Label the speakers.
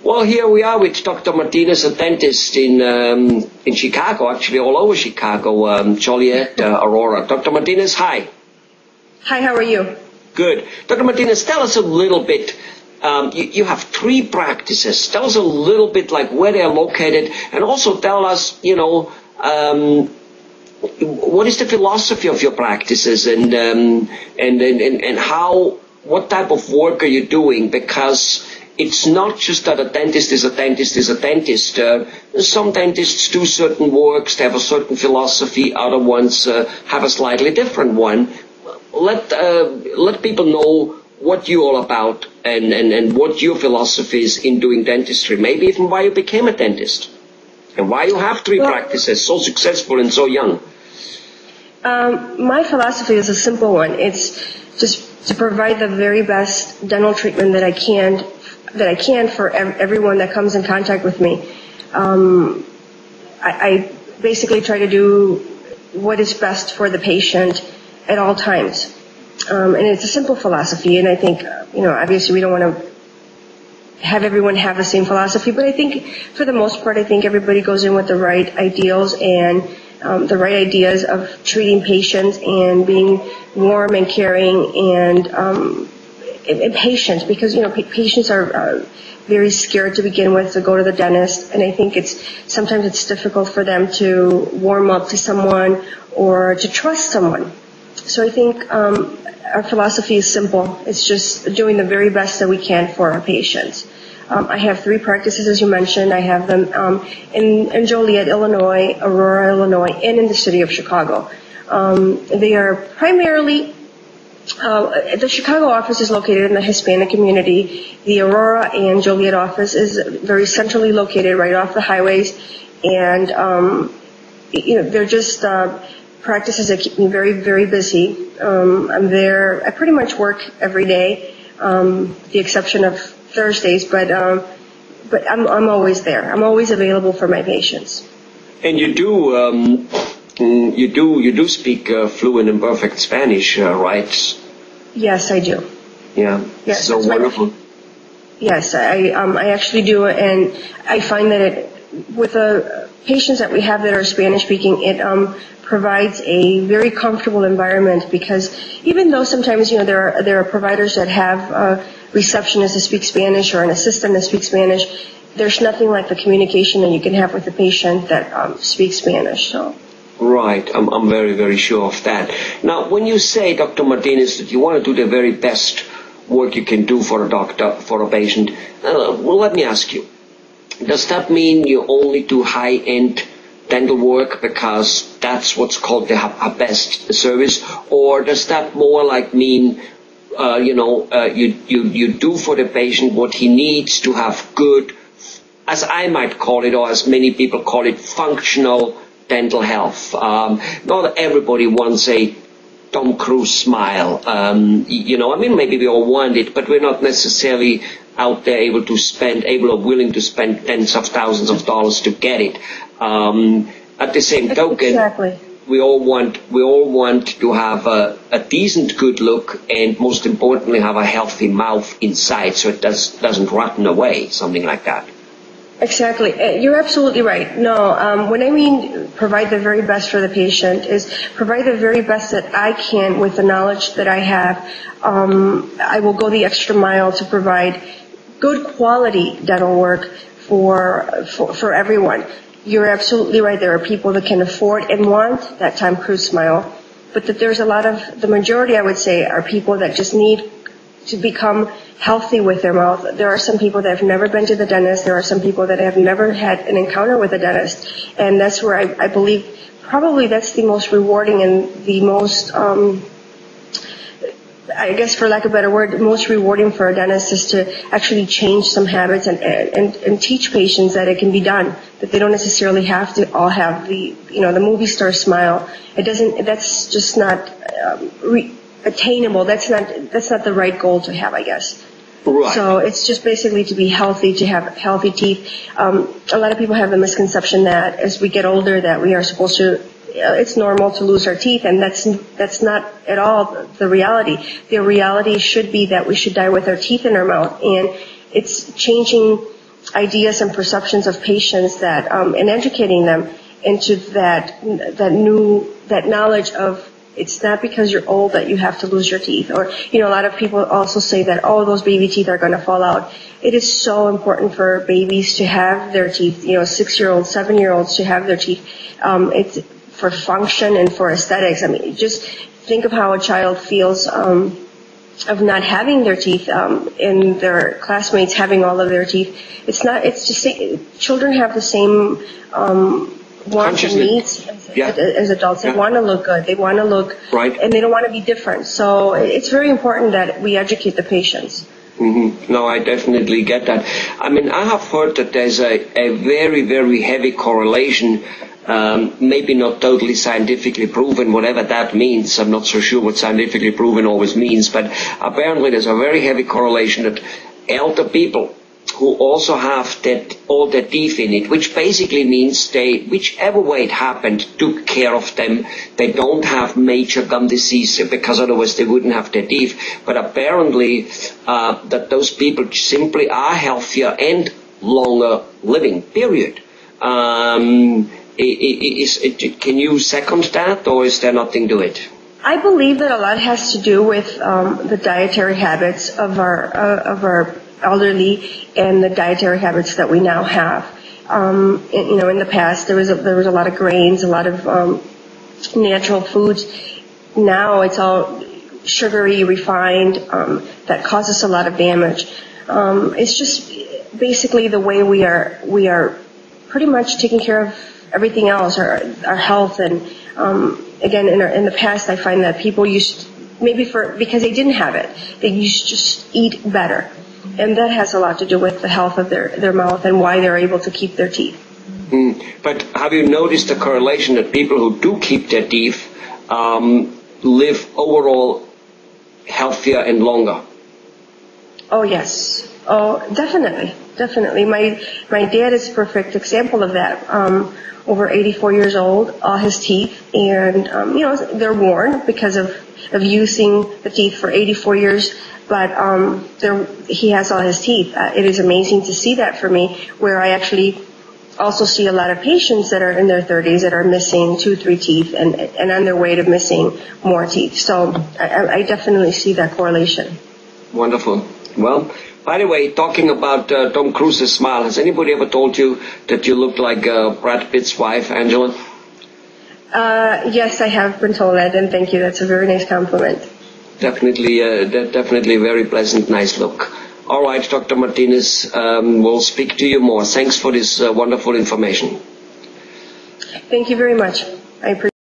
Speaker 1: Well, here we are with Dr. Martinez, a dentist in Chicago, actually all over Chicago, Joliet, Aurora. Dr. Martinez, hi.
Speaker 2: Hi, how are you?
Speaker 1: Good. Dr. Martinez, tell us a little bit. You have 3 practices. Tell us a little bit like where they're located, and also tell us, what is the philosophy of your practices, and how, what type of work are you doing? Because it's not just that a dentist is a dentist is a dentist. Some dentists do certain works, they have a certain philosophy, other ones have a slightly different one. Let people know what you're all about and what your philosophy is in doing dentistry, maybe even why you became a dentist and why you have 3 practices, so successful and so young.
Speaker 2: My philosophy is a simple one. It's just to provide the very best dental treatment that I can for everyone that comes in contact with me. I basically try to do what is best for the patient at all times. And it's a simple philosophy, and I think, obviously we don't want to have everyone have the same philosophy, but I think for the most part, I think everybody goes in with the right ideals and the right ideas of treating patients and being warm and caring and patient, because, patients are very scared to begin with to go to the dentist, and I think sometimes it's difficult for them to warm up to someone or to trust someone. So I think our philosophy is simple. It's just doing the very best that we can for our patients. I have 3 practices, as you mentioned. I have them in Joliet, Illinois, Aurora, Illinois, and in the city of Chicago. They are primarily, the Chicago office is located in the Hispanic community. The Aurora and Joliet office is very centrally located right off the highways, and they're just practices that keep me very, very busy. I'm there. I pretty much work every day, with the exception of Thursdays, but I'm always there. I'm always available for my patients.
Speaker 1: And you do speak fluent and perfect Spanish, right?
Speaker 2: Yes, I do.
Speaker 1: Yeah.
Speaker 2: Yes,
Speaker 1: so wonderful.
Speaker 2: Yes, I actually do, and I find that with the patients that we have that are Spanish speaking, it provides a very comfortable environment, because even though sometimes there are providers that have receptionists that speak Spanish or an assistant that speaks Spanish, there's nothing like the communication that you can have with the patient that speaks Spanish. So. Right,
Speaker 1: I'm very, very sure of that. Now, when you say, Dr. Martinez, that you want to do the very best work you can do for a patient, well, let me ask you, does that mean you only do high-end dental work because that's what's called the best service, or does that more like mean you do for the patient what he needs to have good, as I might call it, or as many people call it, functional dental health? Not everybody wants a Tom Cruise smile. Maybe we all want it, but we're not necessarily out there able or willing to spend tens of thousands of dollars to get it. At the same token,
Speaker 2: exactly.
Speaker 1: we all want to have a decent, good look, and most importantly, have a healthy mouth inside, so it doesn't rotten away, something like that.
Speaker 2: Exactly. You're absolutely right. No, when I mean provide the very best for the patient, is provide the very best that I can with the knowledge that I have. I will go the extra mile to provide good quality dental work for everyone. You're absolutely right. There are people that can afford and want that Tom Cruise smile, but that there's the majority, I would say, are people that just need to become healthy with their mouth. There are some people that have never been to the dentist. There are some people that have never had an encounter with a dentist. And that's where I believe probably that's the most rewarding and the most, I guess for lack of a better word, most rewarding for a dentist is to actually change some habits and teach patients that it can be done, that they don't necessarily have to all have the movie star smile. That's just not attainable. That's not the right goal to have, I guess.
Speaker 1: Right.
Speaker 2: So it's just basically to be healthy, to have healthy teeth. A lot of people have the misconception that as we get older that we are supposed to, it's normal to lose our teeth, and that's not at all the reality. The reality should be that we should die with our teeth in our mouth, and it's changing ideas and perceptions of patients that, and educating them into that knowledge of it's not because you're old that you have to lose your teeth. Or, a lot of people also say that, oh, those baby teeth are going to fall out. It is so important for babies to have their teeth, 6-year-olds, 7-year-olds to have their teeth. It's for function and for aesthetics. I mean, just think of how a child feels of not having their teeth, and their classmates having all of their teeth. It's just, children have the same wants and needs as adults. They want to look good. They want to look
Speaker 1: right,
Speaker 2: and they don't want to be different. So it's very important that we educate the patients.
Speaker 1: Mm-hmm. No, I definitely get that. I mean, I have heard that there's a very, very heavy correlation, maybe not totally scientifically proven, whatever that means. I'm not so sure what scientifically proven always means, but apparently there's a very heavy correlation that elder people who also have all their teeth in it, which basically means they, whichever way it happened, took care of them. They don't have major gum disease because otherwise they wouldn't have their teeth. But apparently that those people simply are healthier and longer living, period. Can you second that, or is there nothing to it?
Speaker 2: I believe that a lot has to do with the dietary habits of our elderly and the dietary habits that we now have. In the past there was a lot of grains, a lot of natural foods. Now it's all sugary, refined, that causes a lot of damage. It's just basically the way we are pretty much taking care of everything else, our health. And again, in the past, I find that people used, because they didn't have it, they used to just eat better. And that has a lot to do with the health of their mouth and why they're able to keep their teeth.
Speaker 1: But have you noticed the correlation that people who do keep their teeth live overall healthier and longer?
Speaker 2: Oh, yes. Oh, definitely. Definitely. My dad is a perfect example of that. Over 84 years old, all his teeth, and they're worn because of using the teeth for 84 years. But he has all his teeth. It is amazing to see that for me, where I actually also see a lot of patients that are in their 30s that are missing 2-3 teeth and on their way to missing more teeth. So I definitely see that correlation.
Speaker 1: Wonderful. Well, by the way, talking about Tom Cruise's smile, has anybody ever told you that you look like Brad Pitt's wife, Angela?
Speaker 2: Yes, I have been told that, and thank you. That's a very nice compliment.
Speaker 1: Definitely a very pleasant, nice look. All right, Dr. Martinez, we'll speak to you more. Thanks for this wonderful information.
Speaker 2: Thank you very much. I appreciate it.